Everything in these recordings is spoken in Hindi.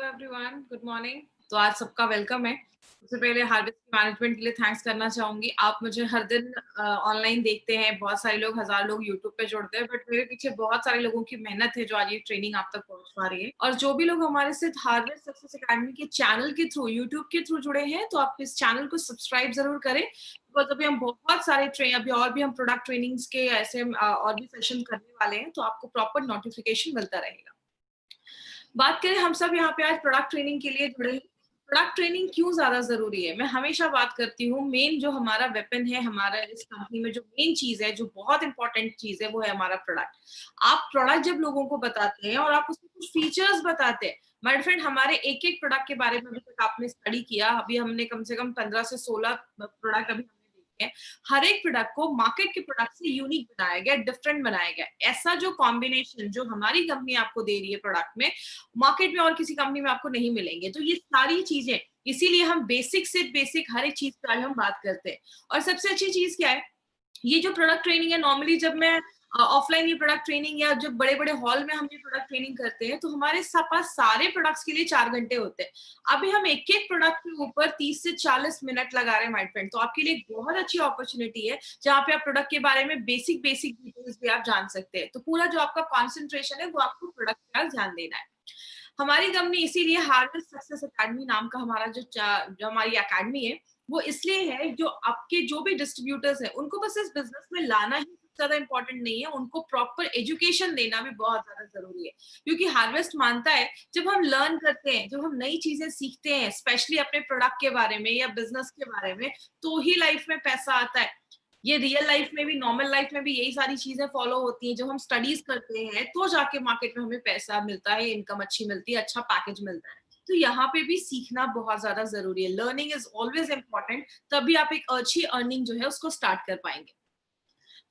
Hello everyone, good morning. तो आज सबका वेलकम है। सबसे पहले हार्वेस्ट मैनेजमेंट के लिए थैंक्स करना चाहूंगी। आप मुझे हर दिन ऑनलाइन देखते हैं, बहुत सारे लोग, हजार लोग यूट्यूब पे जुड़ते हैं, बट मेरे पीछे बहुत सारे लोगों की मेहनत है जो आज ये ट्रेनिंग आप तक पहुंच पा रही है। और जो भी लोग हमारे साथ हार्वेस्ट सक्सेस अकेडमी के चैनल के थ्रू, यूट्यूब के थ्रू जुड़े हैं, तो आप इस चैनल को सब्सक्राइब जरूर करें, बिकॉज अभी हम बहुत सारे अभी और भी हम प्रोडक्ट ट्रेनिंग्स के ऐसे और भी सेशन करने वाले हैं, तो आपको प्रॉपर नोटिफिकेशन मिलता रहेगा। बात करें, हम सब यहाँ पे आज प्रोडक्ट ट्रेनिंग के लिए जुड़े हैं। प्रोडक्ट ट्रेनिंग क्यों ज्यादा जरूरी है? मैं हमेशा बात करती हूँ, मेन जो हमारा वेपन है, हमारा इस कंपनी में जो मेन चीज है, जो बहुत इंपॉर्टेंट चीज है, वो है हमारा प्रोडक्ट। आप प्रोडक्ट जब लोगों को बताते हैं और आप उसमें कुछ फीचर्स बताते हैं, माय फ्रेंड, हमारे एक एक प्रोडक्ट के बारे में अभी तक आपने स्टडी किया, अभी हमने कम से कम 15 से 16 प्रोडक्ट अभी हमने देखे हैं। हर एक प्रोडक्ट को मार्केट के प्रोडक्ट से यूनिक बनाया गया, डिफरेंट बनाया गया। ऐसा जो कॉम्बिनेशन जो हमारी कंपनी आपको दे रही है प्रोडक्ट में, मार्केट में और किसी कंपनी में आपको नहीं मिलेंगे। तो ये सारी चीजें, इसीलिए हम बेसिक से बेसिक हर एक चीज पर आज हम बात करते हैं। और सबसे अच्छी चीज क्या है, ये जो प्रोडक्ट ट्रेनिंग है, नॉर्मली जब मैं ऑफलाइन ये प्रोडक्ट ट्रेनिंग या जब बड़े बड़े हॉल में हम ये प्रोडक्ट ट्रेनिंग करते हैं, तो हमारे पास सारे प्रोडक्ट्स के लिए 4 घंटे होते हैं। अभी हम एक एक प्रोडक्ट के ऊपर 30 से 40 मिनट लगा रहे हैं, माय फ्रेंड। तो आपके लिए एक बहुत अच्छी अपॉर्चुनिटी है, जहाँ पे आप प्रोडक्ट के बारे में बेसिक बेसिक डिटेल्स भी आप जान सकते हैं। तो पूरा जो आपका कॉन्सेंट्रेशन है, वो आपको प्रोडक्ट पर ध्यान देना है। हमारी कंपनी इसीलिए हार्वेस्ट सक्सेस अकेडमी नाम का हमारा जो हमारी अकेडमी है, वो इसलिए है, जो आपके जो भी डिस्ट्रीब्यूटर्स हैं, उनको बस इस बिजनेस में लाना ही ज्यादा इंपॉर्टेंट नहीं है, उनको प्रॉपर एजुकेशन देना भी बहुत ज्यादा जरूरी है। क्योंकि हार्वेस्ट मानता है, जब हम लर्न करते हैं, जब हम नई चीजें सीखते हैं, स्पेशली अपने प्रोडक्ट के बारे में या बिजनेस के बारे में, तो ही लाइफ में पैसा आता है। ये रियल लाइफ में भी, नॉर्मल लाइफ में भी यही सारी चीजें फॉलो होती हैं। जब हम स्टडीज करते हैं, तो जाके मार्केट में हमें पैसा मिलता है, इनकम अच्छी मिलती है, अच्छा पैकेज मिलता है। तो यहाँ पे भी सीखना बहुत ज्यादा जरूरी है। लर्निंग इज ऑलवेज इंपॉर्टेंट, तभी आप एक अच्छी अर्निंग जो है उसको स्टार्ट कर पाएंगे।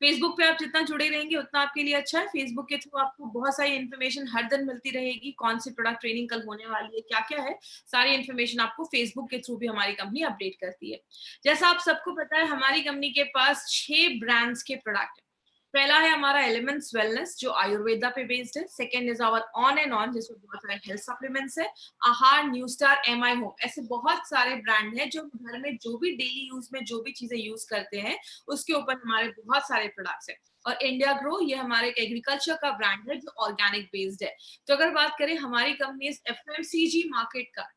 फेसबुक पे आप जितना जुड़े रहेंगे, उतना आपके लिए अच्छा है। फेसबुक के थ्रू आपको बहुत सारी इन्फॉर्मेशन हर दिन मिलती रहेगी, कौन सी प्रोडक्ट ट्रेनिंग कल होने वाली है, क्या क्या है, सारी इन्फॉर्मेशन आपको फेसबुक के थ्रू भी हमारी कंपनी अपडेट करती है। जैसा आप सबको पता है, हमारी कंपनी के पास 6 ब्रांड्स के प्रोडक्ट है। पहला है हमारा एलिमेंट्स वेलनेस, जो आयुर्वेदा पे बेस्ड है। Second is our on and on, जिसमें बहुत सारे हेल्थ सप्लीमेंट्स है। आहार, न्यू स्टार, एमआई होम, ऐसे बहुत सारे ब्रांड हैं जो घर में जो भी डेली यूज में जो भी चीजें यूज करते हैं, उसके ऊपर हमारे बहुत सारे प्रोडक्ट्स हैं। और इंडिया ग्रो, ये हमारे एग्रीकल्चर का ब्रांड है, जो ऑर्गेनिक बेस्ड है। तो अगर बात करें, हमारी कंपनी इस एफएमसीजी मार्केट का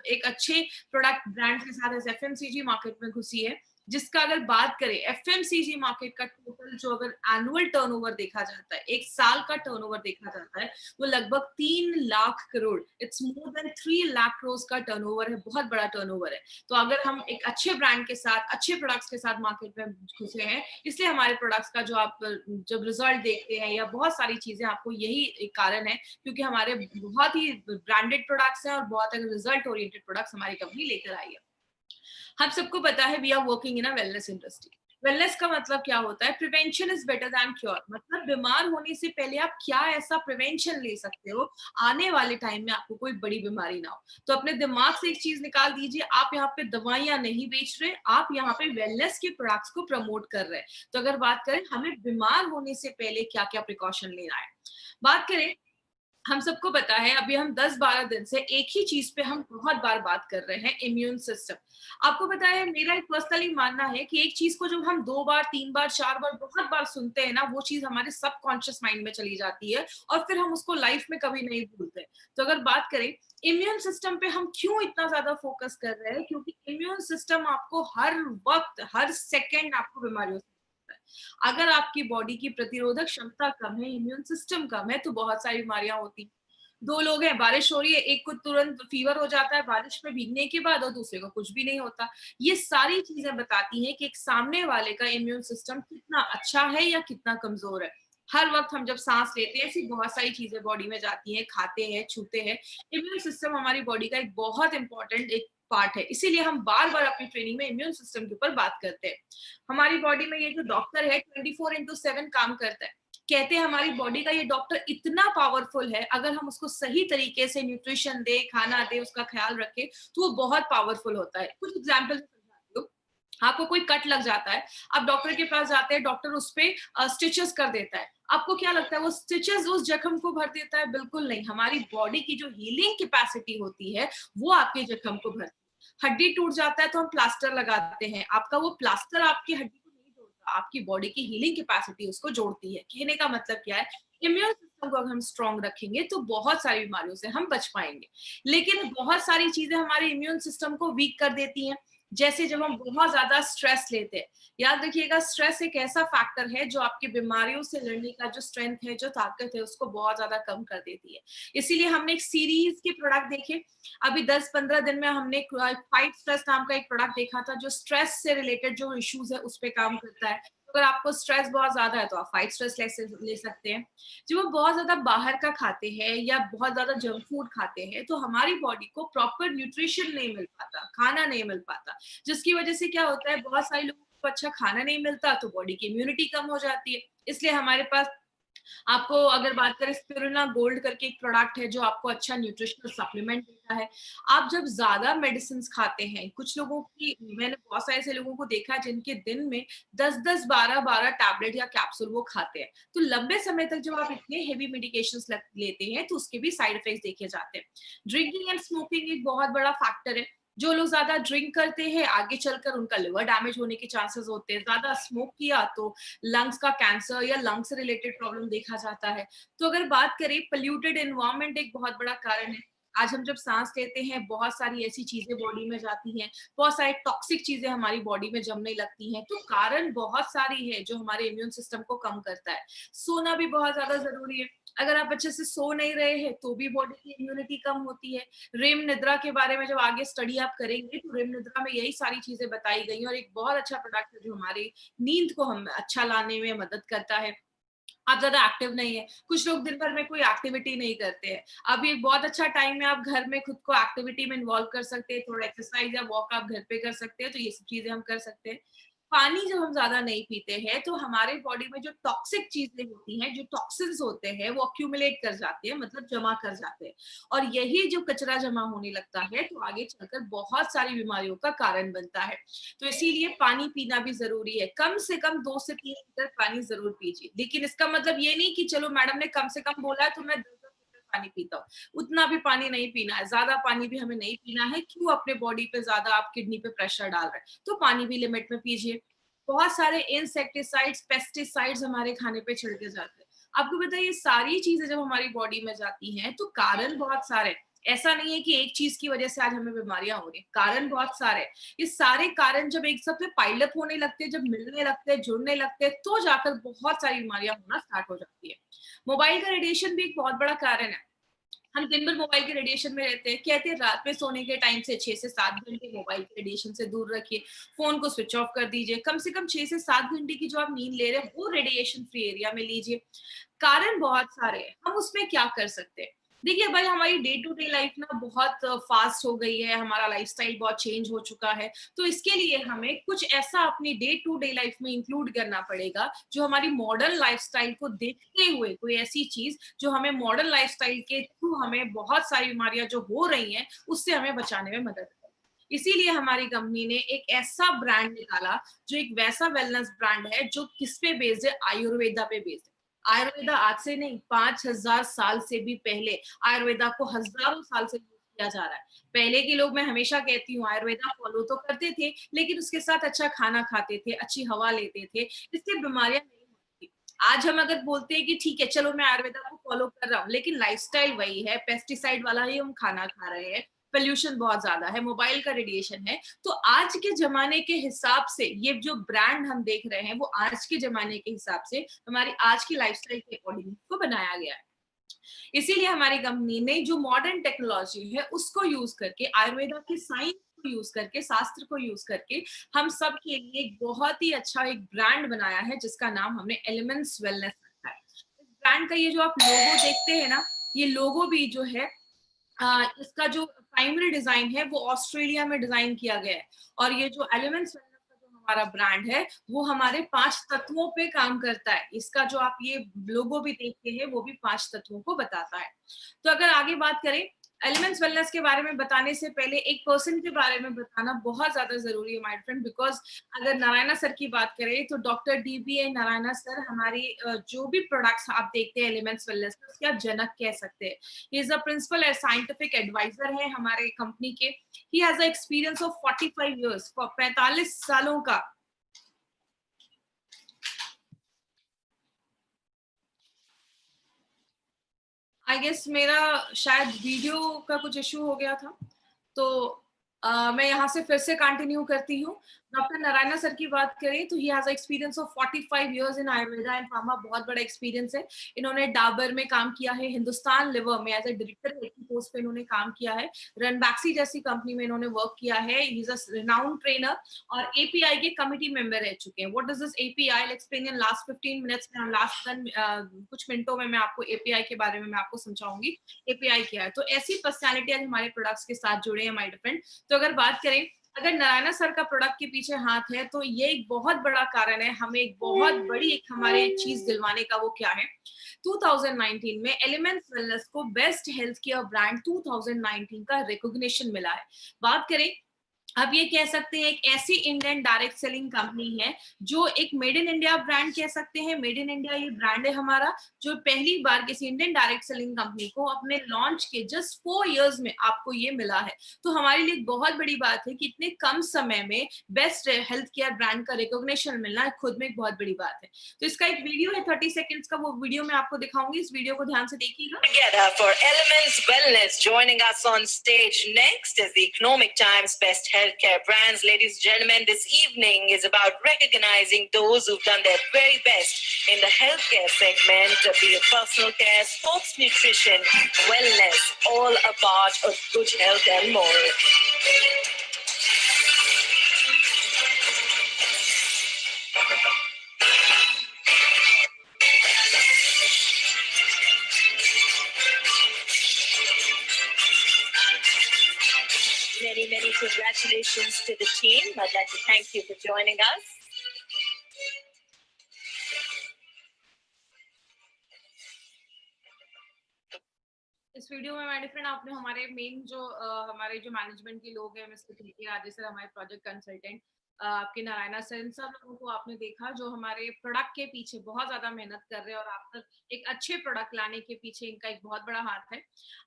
एक अच्छे प्रोडक्ट ब्रांड के साथ इस एफएमसीजी मार्केट में घुसी है, जिसका अगर बात करें, एफएमसीजी मार्केट का टोटल जो अगर एनुअल टर्नओवर देखा जाता है, एक साल का टर्नओवर देखा जाता है, वो लगभग 3 lakh crore, it's more than 3 lakh crore का टर्नओवर है। बहुत बड़ा टर्नओवर है। तो अगर हम एक अच्छे ब्रांड के साथ, अच्छे प्रोडक्ट्स के साथ मार्केट में घुसे हैं, इसलिए हमारे प्रोडक्ट्स का जो आप जब रिजल्ट देखते हैं, या बहुत सारी चीजें, आपको यही एक कारण है, क्योंकि हमारे बहुत ही ब्रांडेड प्रोडक्ट्स हैं और बहुत रिजल्ट ओरिएंटेड प्रोडक्ट्स हमारी कंपनी लेकर आई है। हम सबको पता है, we are working in a wellness industry. Wellness का मतलब क्या होता है? Prevention is better than cure. मतलब बीमार होने से पहले आप क्या ऐसा प्रिवेंशन ले सकते हो, आने वाले टाइम में आपको कोई बड़ी बीमारी ना हो। तो अपने दिमाग से एक चीज निकाल दीजिए, आप यहाँ पे दवाइयां नहीं बेच रहे, आप यहाँ पे वेलनेस के प्रोडक्ट्स को प्रमोट कर रहे हैं। तो अगर बात करें, हमें बीमार होने से पहले क्या क्या प्रिकॉशन लेना है, बात करें, हम सबको पता है, अभी हम 10-12 दिन से एक ही चीज पे हम बहुत बार बात कर रहे हैं, इम्यून सिस्टम। आपको पता है, मेरा एक पर्सनली मानना है कि एक चीज को जब हम 2 बार, 3 बार, 4 बार, बहुत बार सुनते हैं ना, वो चीज हमारे सबकॉन्शियस माइंड में चली जाती है, और फिर हम उसको लाइफ में कभी नहीं भूलते। तो अगर बात करें, इम्यून सिस्टम पे हम क्यों इतना ज्यादा फोकस कर रहे हैं? क्योंकि इम्यून सिस्टम आपको हर वक्त, हर सेकेंड आपको बीमारियों से, अगर आपकी बॉडी की प्रतिरोधक क्षमता कम है, इम्यून सिस्टम कम है, तो बहुत सारी बीमारियां होती। 2 लोग हैं, बारिश हो रही है, एक को तुरंत फीवर हो जाता है बारिश में भीगने के बाद, और दूसरे को कुछ भी नहीं होता। ये सारी चीजें बताती हैं कि एक सामने वाले का इम्यून सिस्टम कितना अच्छा है या कितना कमजोर है। हर वक्त हम जब सांस लेते हैं, ऐसी बहुत सारी चीजें बॉडी में जाती हैं, खाते हैं, छूते हैं। इम्यून सिस्टम हमारी बॉडी का एक बहुत इंपॉर्टेंट एक पार्ट है, इसीलिए हम बार बार अपनी ट्रेनिंग में इम्यून सिस्टम के ऊपर बात करते हैं। हमारी बॉडी में ये जो डॉक्टर है, 24/7 काम करता है। कहते हैं हमारी बॉडी का ये डॉक्टर इतना पावरफुल है, अगर हम उसको सही तरीके से न्यूट्रिशन दे, खाना दे, उसका ख्याल रखे, तो वो बहुत पावरफुल होता है। कुछ एग्जाम्पल समझाती हूँ। आपको कोई कट लग जाता है, आप डॉक्टर के पास जाते हैं, डॉक्टर उस पे स्टिचेस कर देता है। आपको क्या लगता है वो स्टिचेस उस जख्म को भर देता है? बिल्कुल नहीं। हमारी बॉडी की जो हीलिंग कैपेसिटी होती है, वो आपके जख्म को भरती है। हड्डी टूट जाता है तो हम प्लास्टर लगाते हैं। आपका वो प्लास्टर आपकी हड्डी को नहीं जोड़ता, आपकी बॉडी की हीलिंग कैपेसिटी उसको जोड़ती है। कहने का मतलब क्या है? इम्यून सिस्टम को अगर हम स्ट्रांग रखेंगे तो बहुत सारी बीमारियों से हम बच पाएंगे। लेकिन बहुत सारी चीजें हमारे इम्यून सिस्टम को वीक कर देती हैं। जैसे जब हम बहुत ज्यादा स्ट्रेस लेते हैं, याद रखिएगा स्ट्रेस एक ऐसा फैक्टर है जो आपकी बीमारियों से लड़ने का जो स्ट्रेंथ है, जो ताकत है, उसको बहुत ज्यादा कम कर देती है। इसीलिए हमने एक सीरीज के प्रोडक्ट देखे, अभी 10-15 दिन में हमने फाइट स्ट्रेस नाम का एक प्रोडक्ट देखा था, जो स्ट्रेस से रिलेटेड जो इश्यूज है उस पर काम करता है। तो अगर आपको स्ट्रेस बहुत ज्यादा है तो आप फाइट स्ट्रेस ले सकते हैं। जब वो बहुत ज्यादा बाहर का खाते हैं या बहुत ज्यादा जंक फूड खाते हैं तो हमारी बॉडी को प्रॉपर न्यूट्रिशन नहीं मिल पाता, खाना नहीं मिल पाता, जिसकी वजह से क्या होता है, बहुत सारे लोगों को अच्छा खाना नहीं मिलता तो बॉडी की इम्यूनिटी कम हो जाती है। इसलिए हमारे पास, आपको अगर बात करें, स्पिरुलिना गोल्ड करके एक प्रोडक्ट है जो आपको अच्छा न्यूट्रिशनल सप्लीमेंट देता है। आप जब ज्यादा मेडिसिन खाते हैं, कुछ लोगों की, मैंने बहुत सारे ऐसे लोगों को देखा जिनके दिन में 10-10 12-12 टैबलेट या कैप्सूल वो खाते हैं। तो लंबे समय तक जब आप इतने हेवी मेडिकेशन लेते हैं तो उसके भी साइड इफेक्ट देखे जाते हैं। ड्रिंकिंग एंड स्मोकिंग एक बहुत बड़ा फैक्टर है। जो लोग ज्यादा ड्रिंक करते हैं आगे चलकर उनका लिवर डैमेज होने के चांसेस होते हैं। ज्यादा स्मोक किया तो लंग्स का कैंसर या लंग्स से रिलेटेड प्रॉब्लम देखा जाता है। तो अगर बात करें, पोल्यूटेड एनवायरनमेंट एक बहुत बड़ा कारण है। आज हम जब सांस लेते हैं बहुत सारी ऐसी चीजें बॉडी में जाती हैं, बहुत सारी टॉक्सिक चीजें हमारी बॉडी में जमने लगती हैं। तो कारण बहुत सारी है जो हमारे इम्यून सिस्टम को कम करता है। सोना भी बहुत ज्यादा जरूरी है। अगर आप अच्छे से सो नहीं रहे हैं तो भी बॉडी की इम्यूनिटी कम होती है। रेम निद्रा के बारे में जब आगे स्टडी आप करेंगे तो रेम निद्रा में यही सारी चीजें बताई गई, और एक बहुत अच्छा प्रोडक्ट है जो हमारी नींद को हम अच्छा लाने में मदद करता है। आप ज्यादा एक्टिव नहीं है, कुछ लोग दिन भर में कोई एक्टिविटी नहीं करते हैं, अभी एक बहुत अच्छा टाइम है, आप घर में खुद को एक्टिविटी में इन्वॉल्व कर सकते हैं, थोड़ा एक्सरसाइज या वॉक आप घर पे कर सकते हैं, तो ये सब चीजें हम कर सकते हैं। पानी जब हम ज्यादा नहीं पीते हैं तो हमारे बॉडी में जो टॉक्सिक चीजें होती हैं, जो टॉक्सिन्स होते हैं, वो अक्यूमुलेट कर जाते हैं, मतलब जमा कर जाते हैं। और यही जो कचरा जमा होने लगता है तो आगे चलकर बहुत सारी बीमारियों का कारण बनता है। तो इसीलिए पानी पीना भी जरूरी है। कम से कम 2 से 3 लीटर पानी जरूर पीजिए। लेकिन इसका मतलब ये नहीं कि चलो मैडम ने कम से कम बोला है तो मैं 10-10 लीटर पानी पीता हूँ। उतना भी पानी नहीं पीना है, ज्यादा पानी भी हमें नहीं पीना है। क्यों अपने बॉडी पे ज्यादा आप किडनी पे प्रेशर डाल रहे हैं? तो पानी भी लिमिट में पीजिए। बहुत सारे इंसेक्टिसाइड्स, पेस्टिसाइड्स हमारे खाने पे छिड़के जाते हैं। आपको पता है ये सारी चीजें जब हमारी बॉडी में जाती हैं तो कारण बहुत सारे हैं। ऐसा नहीं है कि एक चीज की वजह से आज हमें बीमारियां हो रही हैं, कारण बहुत सारे हैं। ये सारे कारण जब एक साथ में पाइल अप होने लगते हैं, जब मिलने लगते हैं, जुड़ने लगते हैं, तो जाकर बहुत सारी बीमारियां होना स्टार्ट हो जाती है। मोबाइल का रेडिएशन भी एक बहुत बड़ा कारण है। हम दिन भर मोबाइल के रेडिएशन में रहते हैं। कहते हैं रात में सोने के टाइम से 6 से 7 घंटे मोबाइल के रेडिएशन से दूर रखिए, फोन को स्विच ऑफ कर दीजिए। कम से कम 6 से 7 घंटे की जो आप नींद ले रहे हैं वो रेडिएशन फ्री एरिया में लीजिए। कारण बहुत सारे हैं, हम उसमें क्या कर सकते हैं? देखिए भाई, हमारी डे टू डे लाइफ ना बहुत फास्ट हो गई है, हमारा लाइफस्टाइल बहुत चेंज हो चुका है। तो इसके लिए हमें कुछ ऐसा अपनी डे टू डे लाइफ में इंक्लूड करना पड़ेगा जो हमारी मॉडर्न लाइफस्टाइल को देखते हुए, कोई ऐसी चीज जो हमें मॉडर्न लाइफस्टाइल के थ्रू हमें बहुत सारी बीमारियां जो हो रही हैं उससे हमें बचाने में मदद करे। इसीलिए हमारी कंपनी ने एक ऐसा ब्रांड निकाला जो एक वैसा वेलनेस ब्रांड है जो किस पे बेस्ड है? आयुर्वेदा पे बेस्ड है। आयुर्वेदा आज से नहीं, 5000 साल से भी पहले आयुर्वेदा को हजारों साल से यूज किया जा रहा है। पहले के लोग, मैं हमेशा कहती हूँ, आयुर्वेदा फॉलो तो करते थे लेकिन उसके साथ अच्छा खाना खाते थे, अच्छी हवा लेते थे, इससे बीमारियां नहीं होती थी। आज हम अगर बोलते हैं कि ठीक है चलो मैं आयुर्वेदा को फॉलो कर रहा हूँ, लेकिन लाइफस्टाइल वही है, पेस्टिसाइड वाला ही हम खाना खा रहे हैं, पोल्यूशन बहुत ज्यादा है, मोबाइल का रेडिएशन है। तो आज के जमाने के हिसाब से ये जो ब्रांड हम देख रहे हैं वो आज के जमाने के हिसाब से हमारी आज की लाइफस्टाइल के अकॉर्डिंग को बनाया गया है। इसीलिए हमारी कंपनी ने जो मॉडर्न टेक्नोलॉजी है उसको यूज करके, आयुर्वेदा की साइंस को यूज करके, शास्त्र को यूज करके हम सब के लिए एक बहुत ही अच्छा एक ब्रांड बनाया है जिसका नाम हमने एलिमेंट्स वेलनेस रखा है। इस ब्रांड का ये जो आप लोगो देखते हैं ना, ये लोगो भी जो है, इसका जो प्राइमरी डिजाइन है वो ऑस्ट्रेलिया में डिजाइन किया गया है। और ये जो एलिमेंट्स वेलनेस का जो हमारा ब्रांड है वो हमारे 5 तत्वों पे काम करता है। इसका जो आप ये लोगो भी देखते हैं वो भी 5 तत्वों को बताता है। तो अगर आगे बात करें, एलिमेंट्स वेलनेस के बारे में बताने से पहले एक पर्सन के बारे में बताना बहुत ज्यादा जरूरी है माय फ्रेंड, बिकॉज अगर नारायणा सर की बात करें तो डॉक्टर DBA नारायणा सर हमारी जो भी प्रोडक्ट्स आप देखते हैं एलिमेंट्स वेलनेस में, उसके आप जनक कह सकते हैं। He is a principal and scientific advisor है हमारे कंपनी के। He has a experience of 45 years, 45 सालों का। आई गेस मेरा शायद वीडियो का कुछ इशू हो गया था, तो मैं यहाँ से फिर से कंटिन्यू करती हूँ। डॉक्टर नारायणा सर की बात करें तो he has experience of 45 years in Ayurveda and pharma, बहुत बड़ा एक्सपीरियंस है। इन्होंने डाबर में काम किया है, हिंदुस्तान लिवर में एज ए डायरेक्टर की पोस्ट पे इन्होंने काम किया है, रनबैक्सी जैसी कंपनी में इन्होंने वर्क किया है। ही इज अ रिनाउंड ट्रेनर और API के कमिटी मेंबर रह चुके हैं। What is this API? I will explain in last 15 minutes में, लास्ट कुछ मिनटों में मैं आपको API के बारे में मैं आपको समझाऊंगी API क्या है। तो ऐसी पर्सनैलिटी आज हमारे प्रोडक्ट्स के साथ जुड़े हैं माय फ्रेंड। तो अगर बात करें, अगर नारायणा सर का प्रोडक्ट के पीछे हाथ है तो ये एक बहुत बड़ा कारण है, हमें एक बहुत बड़ी एक हमारे चीज दिलवाने का। वो क्या है? 2019 में एलिमेंट्स वेलनेस को बेस्ट हेल्थ केयर ब्रांड 2019 का रिकॉग्निशन मिला है। बात करें, आप ये कह सकते हैं एक ऐसी इंडियन डायरेक्ट सेलिंग कंपनी है जो एक मेड इन इंडिया ब्रांड कह सकते हैं। मेड इन इंडिया ये ब्रांड है हमारा, जो पहली बार किसी इंडियन डायरेक्ट सेलिंग कंपनी को अपने लॉन्च के जस्ट 4 इयर्स में आपको ये मिला है। तो हमारे लिए बहुत बड़ी बात है कि इतने कम समय में बेस्ट हेल्थ केयर ब्रांड का रिकॉग्निशन मिलना खुद में एक बहुत बड़ी बात है। तो इसका एक वीडियो है 30 सेकेंड्स का, वो वीडियो मैं आपको दिखाऊंगी। इस वीडियो को ध्यान से देखिएगा। Together for Elements Wellness, joining us on stage next is the Economic Times Best Healthcare Brands. Ladies and gentlemen, this evening is about recognizing those who've done their very best in the healthcare segment, be it personal care, sports nutrition, wellness, all a part of good health and more. Many congratulations to the team. I'd like to thank you for joining us. इस वीडियो में माय फ्रेंड आपने हमारे मेन जो हमारे जो मैनेजमेंट के लोग हैं, मिस्टर के राजेश सर, हमारे प्रोजेक्ट कंसल्टेंट, आपके नारायणा सर, इन सब लोगों को आपने देखा जो हमारे प्रोडक्ट के पीछे बहुत ज्यादा मेहनत कर रहे हैं और आप तक एक अच्छे प्रोडक्ट लाने के पीछे इनका एक बहुत बड़ा हाथ है।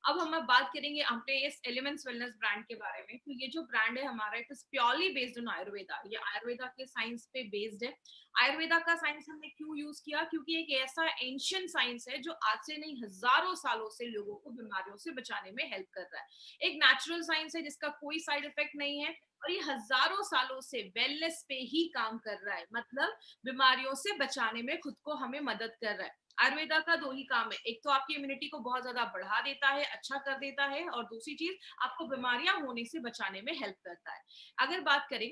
अब हम बात करेंगे अपने इस एलिमेंट्स वेलनेस ब्रांड के बारे में। तो ये जो ब्रांड है हमारा, it is purely based on Ayurveda. ये आयुर्वेदा के साइंस पे बेस्ड है। आयुर्वेदा का साइंस हमने क्यों यूज किया? क्योंकि एक ऐसा एंशियंट साइंस है जो आज से नहीं हजारों सालों से लोगों को बीमारियों से बचाने में हेल्प कर रहा है। एक नेचुरल साइंस है जिसका कोई साइड इफेक्ट नहीं है और ये हजारों सालों से वेलनेस पे ही काम कर रहा है, मतलब बीमारियों से बचाने में खुद को हमें मदद कर रहा है। आयुर्वेदा का 2 ही काम है, एक तो आपकी इम्यूनिटी को बहुत ज्यादा बढ़ा देता है, अच्छा कर देता है, और दूसरी चीज आपको बीमारियां होने से बचाने में हेल्प करता है। अगर बात करें,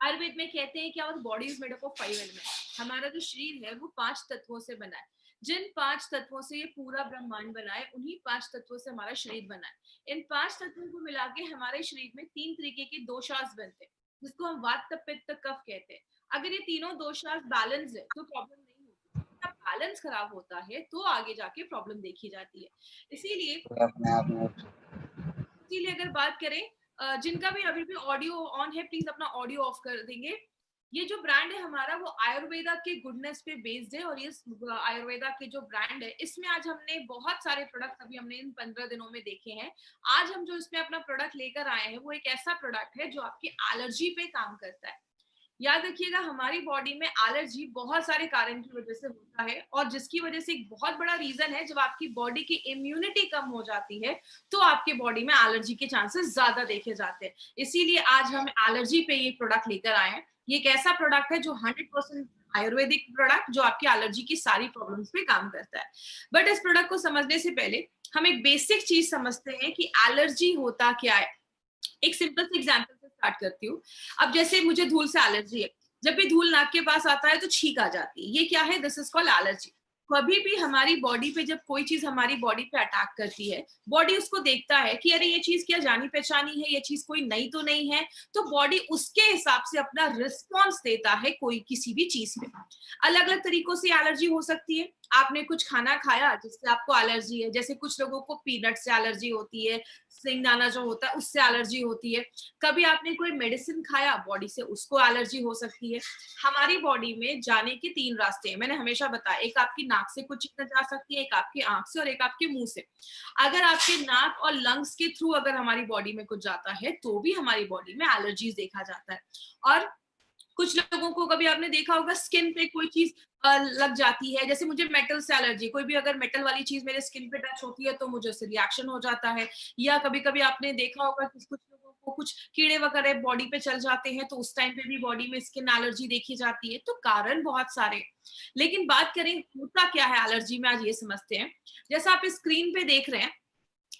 आयुर्वेद में कहते हैं कि our body is made up of 5 elements. हमारा जो शरीर है वो 5 तत्वों से बना है। जिन 5 तत्वों से ये पूरा ब्रह्मांड बना है, उन्हीं 5 तत्वों से हमारा शरीर बना है। इन 5 तत्वों को मिला के हमारे शरीर में 3 तरीके के दोषास बनते हैं, जिसको हम वात पित्त कफ कहते हैं। अगर ये तीनों दोषास बैलेंस है तो प्रॉब्लम नहीं होती। जब बैलेंस खराब होता है तो आगे जाके प्रॉब्लम देखी जाती है। इसीलिए अगर बात करें, जिनका भी अभी भी ऑडियो ऑन है, प्लीज अपना ऑडियो ऑफ कर देंगे। ये जो ब्रांड है हमारा वो आयुर्वेदा के गुडनेस पे बेस्ड है, और ये आयुर्वेदा के जो ब्रांड है इसमें आज हमने बहुत सारे प्रोडक्ट अभी हमने इन 15 दिनों में देखे हैं। आज हम जो इसमें अपना प्रोडक्ट लेकर आए हैं वो एक ऐसा प्रोडक्ट है जो आपकी एलर्जी पे काम करता है। याद रखिएगा, हमारी बॉडी में एलर्जी बहुत सारे कारण की वजह से होता है, और जिसकी वजह से एक बहुत बड़ा रीजन है, जब आपकी बॉडी की इम्यूनिटी कम हो जाती है तो आपके बॉडी में एलर्जी के चांसेस ज्यादा देखे जाते हैं। इसीलिए आज हम एलर्जी पे ये प्रोडक्ट लेकर आए हैं। ये एक ऐसा प्रोडक्ट है जो 100% आयुर्वेदिक प्रोडक्ट, जो आपकी एलर्जी की सारी प्रॉब्लम्स पे काम करता है। बट इस प्रोडक्ट को समझने से पहले हम एक बेसिक चीज समझते हैं कि एलर्जी होता क्या है। एक सिंपल सी एग्जांपल से स्टार्ट करती हूँ। अब जैसे मुझे धूल से एलर्जी है, जब भी धूल नाक के पास आता है तो छींक आ जाती है। ये क्या है? This is called allergy. कभी भी हमारी बॉडी पे जब कोई चीज हमारी बॉडी पे अटैक करती है, बॉडी उसको देखता है कि अरे ये चीज क्या जानी पहचानी है, ये चीज कोई नई तो नहीं है, तो बॉडी उसके हिसाब से अपना रिस्पॉन्स देता है कोई किसी भी चीज पे। अलग अलग तरीकों से एलर्जी हो सकती है। आपने कुछ खाना खाया जिससे आपको एलर्जी है, जैसे कुछ लोगों को पीनट से एलर्जी होती है, सिंगदाना जो होता है उससे एलर्जी होती है। कभी आपने कोई मेडिसिन खाया बॉडी से, उसको एलर्जी हो सकती है। हमारी बॉडी में जाने के 3 रास्ते हैं, मैंने हमेशा बताया, एक आपकी नाक से कुछ चीजें जा सकती है, एक आपकी आंख से और एक आपके मुंह से। अगर आपके नाक और लंग्स के थ्रू अगर हमारी बॉडी में कुछ जाता है तो भी हमारी बॉडी में एलर्जीज देखा जाता है। और कुछ लोगों को, कभी आपने देखा होगा, स्किन पे कोई चीज लग जाती है, जैसे मुझे मेटल से एलर्जी, कोई भी अगर मेटल वाली चीज मेरे स्किन पे टच होती है तो मुझे उससे रिएक्शन हो जाता है। या कभी कभी आपने देखा होगा कि कुछ लोगों को कुछ कीड़े वगैरह बॉडी पे चल जाते हैं तो उस टाइम पे भी बॉडी में स्किन एलर्जी देखी जाती है। तो कारण बहुत सारे हैं। लेकिन बात करें होता क्या है एलर्जी में, आज ये समझते हैं। जैसा आप स्क्रीन पे देख रहे हैं,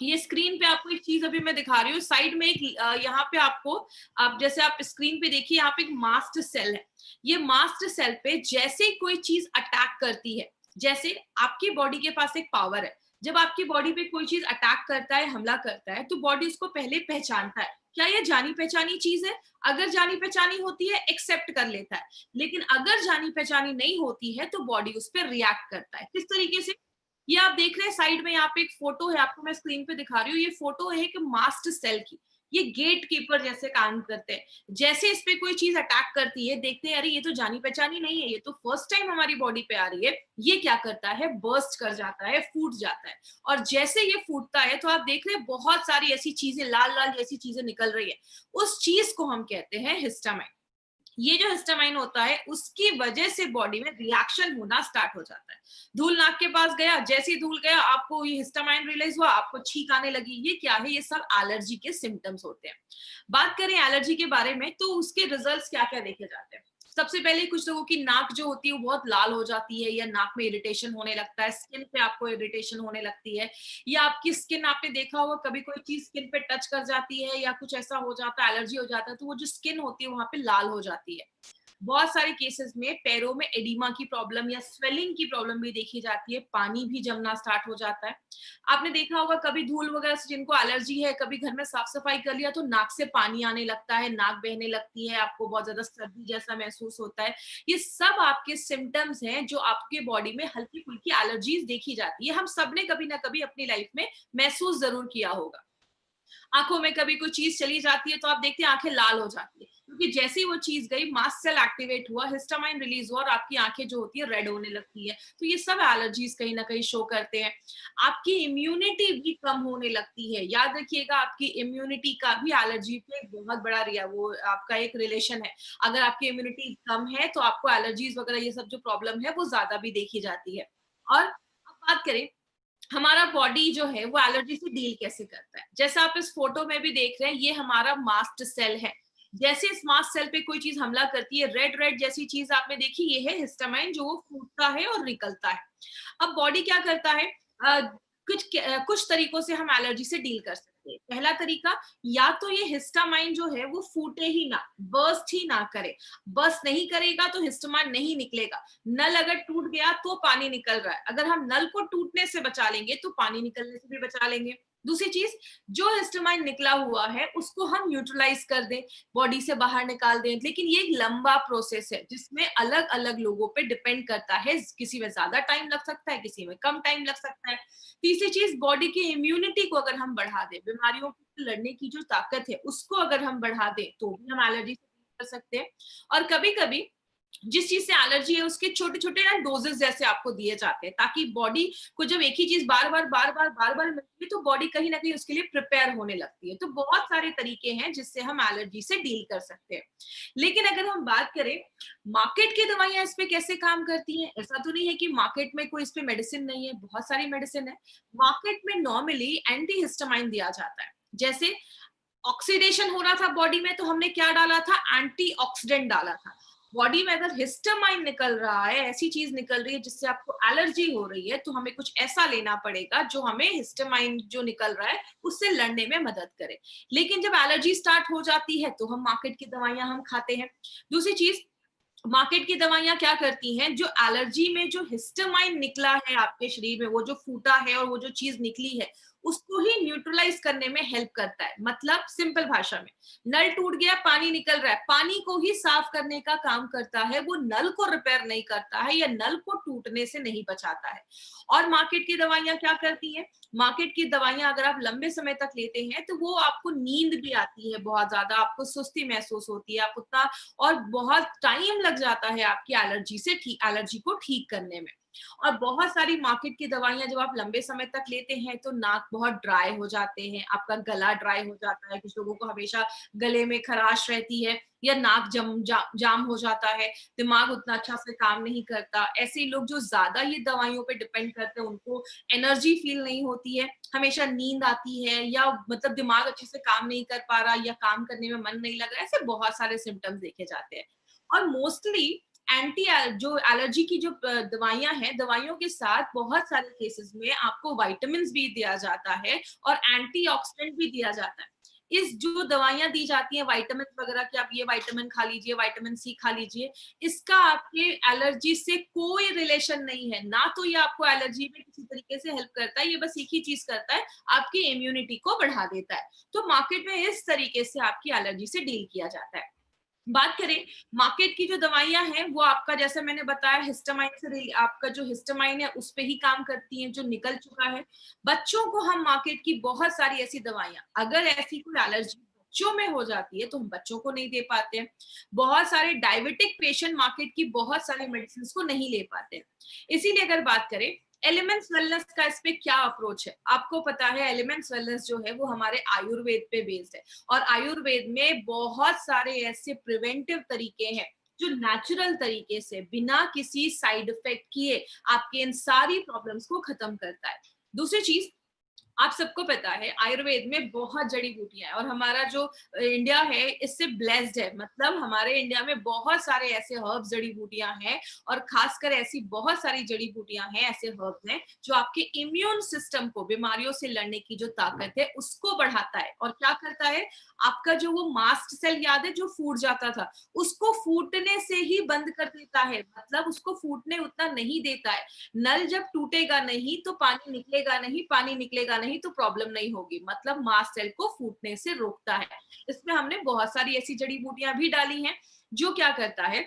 ये स्क्रीन पे आपको एक चीज अभी मैं दिखा रही हूँ, साइड में एक यहाँ पे आपको, आप जैसे आप स्क्रीन पे देखिए, यहाँ पे एक मास्ट सेल है। ये मास्ट सेल पे जैसे ही कोई चीज अटैक करती है, जैसे आपकी बॉडी के पास एक पावर है, जब आपकी बॉडी पे कोई चीज अटैक करता है, हमला करता है, तो बॉडी उसको पहले पहचानता है, क्या ये जानी पहचानी चीज है। अगर जानी पहचानी होती है एक्सेप्ट कर लेता है, लेकिन अगर जानी पहचानी नहीं होती है तो बॉडी उस पर रिएक्ट करता है। किस तरीके से, ये आप देख रहे हैं साइड में, यहाँ पे एक फोटो है, आपको मैं स्क्रीन पे दिखा रही हूँ। ये फोटो है एक मास्ट सेल की। ये गेट कीपर जैसे काम करते हैं। जैसे इस पे कोई चीज अटैक करती है, देखते हैं अरे ये तो जानी पहचानी नहीं है, ये तो फर्स्ट टाइम हमारी बॉडी पे आ रही है, ये क्या करता है, बर्स्ट कर जाता है, फूट जाता है। और जैसे ये फूटता है तो आप देख रहे हैं बहुत सारी ऐसी चीजें, लाल लाल जैसी चीजें निकल रही है। उस चीज को हम कहते हैं हिस्टामाइन। ये जो हिस्टामाइन होता है उसकी वजह से बॉडी में रिएक्शन होना स्टार्ट हो जाता है। धूल नाक के पास गया, जैसे ही धूल गया आपको ये हिस्टामाइन रिलीज हुआ, आपको छींक आने लगी। ये क्या है, ये सब एलर्जी के सिम्टम्स होते हैं। बात करें एलर्जी के बारे में तो उसके रिजल्ट्स क्या क्या देखे जाते हैं। सबसे पहले कुछ लोगों की नाक जो होती है वो बहुत लाल हो जाती है, या नाक में इरिटेशन होने लगता है, स्किन पे आपको इरिटेशन होने लगती है, या आपकी स्किन, आपने देखा होगा कभी कोई चीज स्किन पे टच कर जाती है या कुछ ऐसा हो जाता है, एलर्जी हो जाता है, तो वो जो स्किन होती है वहां पे लाल हो जाती है। बहुत सारे केसेस में पैरों में एडिमा की प्रॉब्लम या स्वेलिंग की प्रॉब्लम भी देखी जाती है, पानी भी जमना स्टार्ट हो जाता है। आपने देखा होगा कभी धूल वगैरह से जिनको एलर्जी है, कभी घर में साफ सफाई कर लिया तो नाक से पानी आने लगता है, नाक बहने लगती है, आपको बहुत ज्यादा सर्दी जैसा महसूस होता है। ये सब आपके सिम्टम्स हैं जो आपके बॉडी में हल्की फुल्की एलर्जीज देखी जाती है। हम सबने कभी ना कभी अपनी लाइफ में महसूस जरूर किया होगा। आंखों में कभी कोई चीज चली जाती है तो आप देखते हैं आंखें लाल हो जाती है, क्योंकि जैसे ही वो चीज गई, मास्ट सेल एक्टिवेट हुआ, हिस्टामाइन रिलीज हुआ और आपकी आंखें जो होती है रेड होने लगती है। तो ये सब एलर्जीज कहीं ना कहीं शो करते हैं। आपकी इम्यूनिटी भी कम होने लगती है। याद रखिएगा, आपकी इम्यूनिटी का भी एलर्जी पे एक बहुत बड़ा वो आपका एक रिलेशन है। अगर आपकी इम्यूनिटी कम है तो आपको एलर्जीज वगैरह ये सब जो प्रॉब्लम है वो ज्यादा भी देखी जाती है। और अब बात करें हमारा बॉडी जो है वो एलर्जी से डील कैसे करता है। जैसा आप इस फोटो में भी देख रहे हैं, ये हमारा मास्ट सेल है। जैसे इस मास्ट सेल पे कोई चीज हमला करती है, रेड रेड जैसी चीज आपने देखी, ये है हिस्टामाइन जो वो फूटता है और निकलता है। अब बॉडी क्या करता है, कुछ तरीकों से हम एलर्जी से डील कर सकते हैं। पहला तरीका, या तो ये हिस्टामाइन जो है वो फूटे ही ना, बर्स्ट ही ना करे। बर्स्ट नहीं करेगा तो हिस्टामाइन नहीं निकलेगा। नल अगर टूट गया तो पानी निकल रहा है, अगर हम नल को टूटने से बचा लेंगे तो पानी निकलने से भी बचा लेंगे। दूसरी चीज, जो हिस्टामाइन निकला हुआ है उसको हम न्यूट्रलाइज कर दें, बॉडी से बाहर निकाल दें। लेकिन ये एक लंबा प्रोसेस है जिसमें अलग अलग लोगों पे डिपेंड करता है, किसी में ज्यादा टाइम लग सकता है, किसी में कम टाइम लग सकता है। तीसरी चीज, बॉडी की इम्यूनिटी को अगर हम बढ़ा दें, बीमारियों से लड़ने की जो ताकत है उसको अगर हम बढ़ा दें तो भी हम एलर्जी से कर सकते हैं। और कभी कभी जिस चीज से एलर्जी है उसके छोटे छोटे ना डोजेस जैसे आपको दिए जाते हैं, ताकि बॉडी को जब एक ही चीज बार बार मिलती है तो बॉडी कहीं ना कहीं उसके लिए प्रिपेयर होने लगती है। तो बहुत सारे तरीके हैं जिससे हम एलर्जी से डील कर सकते हैं। लेकिन अगर हम बात करें मार्केट की दवाइयां इस पे कैसे काम करती हैं, ऐसा तो नहीं है कि मार्केट में कोई इस पे मेडिसिन नहीं है, बहुत सारी मेडिसिन है। मार्केट में नॉर्मली एंटी हिस्टामाइन दिया जाता है। जैसे ऑक्सीडेशन हो रहा था बॉडी में तो हमने क्या डाला था, एंटीऑक्सीडेंट डाला था। बॉडी में अगर हिस्टामाइन निकल रहा है, ऐसी चीज निकल रही है जिससे आपको एलर्जी हो रही है, तो हमें कुछ ऐसा लेना पड़ेगा जो हमें हिस्टामाइन जो निकल रहा है उससे लड़ने में मदद करे। लेकिन जब एलर्जी स्टार्ट हो जाती है तो हम मार्केट की दवाइयां हम खाते हैं। दूसरी चीज, मार्केट की दवाइयां क्या करती हैं, जो एलर्जी में जो हिस्टामाइन निकला है आपके शरीर में, वो जो फूटा है और वो जो चीज निकली है उसको ही न्यूट्रलाइज करने में हेल्प करता है। मतलब सिंपल भाषा में, नल टूट गया, पानी निकल रहा है, पानी को ही साफ करने का काम करता है, वो नल को रिपेयर नहीं करता है या नल को टूटने से नहीं बचाता है। और मार्केट की दवाइयां क्या करती हैं? मार्केट की दवाइयां अगर आप लंबे समय तक लेते हैं तो वो आपको नींद भी आती है बहुत ज्यादा, आपको सुस्ती महसूस होती है, आप उतना, और बहुत टाइम लग जाता है आपकी एलर्जी को ठीक करने में। और बहुत सारी मार्केट की दवाइयां जब आप लंबे समय तक लेते हैं तो नाक बहुत ड्राई हो जाते हैं, आपका गला ड्राई हो जाता है, कुछ लोगों को हमेशा गले में खराश रहती है या नाक जाम हो जाता है, दिमाग उतना अच्छा से काम नहीं करता। ऐसे लोग जो ज्यादा ये दवाइयों पे डिपेंड करते हैं उनको एनर्जी फील नहीं होती है, हमेशा नींद आती है, या मतलब दिमाग अच्छे से काम नहीं कर पा रहा या काम करने में मन नहीं लग रहा, ऐसे बहुत सारे सिम्टम्स देखे जाते हैं। और मोस्टली एंटी जो एलर्जी की जो दवाइयां हैं, दवाइयों के साथ बहुत सारे केसेस में आपको विटामिन भी दिया जाता है और एंटीऑक्सीडेंट भी दिया जाता है। इस जो दवाइयां दी जाती हैं विटामिन वगैरह की, आप ये विटामिन खा लीजिए, विटामिन सी खा लीजिए, इसका आपके एलर्जी से कोई रिलेशन नहीं है। ना तो ये आपको एलर्जी में किसी तरीके से हेल्प करता है, ये बस एक ही चीज करता है, आपकी इम्यूनिटी को बढ़ा देता है। तो मार्केट में इस तरीके से आपकी एलर्जी से डील किया जाता है। बात करें मार्केट की जो दवाइयां हैं, वो आपका जैसे मैंने बताया हिस्टामाइन से, आपका जो हिस्टामाइन है उस पे ही काम करती हैं जो निकल चुका है। बच्चों को हम मार्केट की बहुत सारी ऐसी दवाइयां, अगर ऐसी कोई एलर्जी बच्चों में हो जाती है तो हम बच्चों को नहीं दे पाते हैं। बहुत सारे डायबिटिक पेशेंट मार्केट की बहुत सारी मेडिसिन को नहीं ले पाते हैं। इसीलिए अगर बात करें एलिमेंट्स वेलनेस का, इस पे क्या अप्रोच है? आपको पता है एलिमेंट्स वेलनेस जो है वो हमारे आयुर्वेद पे बेस्ड है, और आयुर्वेद में बहुत सारे ऐसे प्रिवेंटिव तरीके हैं जो नेचुरल तरीके से बिना किसी साइड इफेक्ट किए आपके इन सारी प्रॉब्लम्स को खत्म करता है। दूसरी चीज, आप सबको पता है आयुर्वेद में बहुत जड़ी बूटियां हैं, और हमारा जो इंडिया है इससे ब्लेस्ड है। मतलब हमारे इंडिया में बहुत सारे ऐसे हर्ब्स, जड़ी बूटियां हैं, और खासकर ऐसी बहुत सारी जड़ी बूटियां हैं, ऐसे हर्ब्स हैं जो आपके इम्यून सिस्टम को, बीमारियों से लड़ने की जो ताकत है उसको बढ़ाता है। और क्या करता है, आपका जो वो मास्ट सेल याद है जो फूट जाता था, उसको फूटने से ही बंद कर देता है, मतलब उसको फूटने उतना नहीं देता है। नल जब टूटेगा नहीं तो पानी निकलेगा नहीं, पानी निकलेगा नहीं तो प्रॉब्लम नहीं होगी, मतलब मास्ट सेल को फूटने से रोकता है। इसमें हमने बहुत सारी ऐसी जड़ी बूटियां भी डाली हैं जो क्या करता है,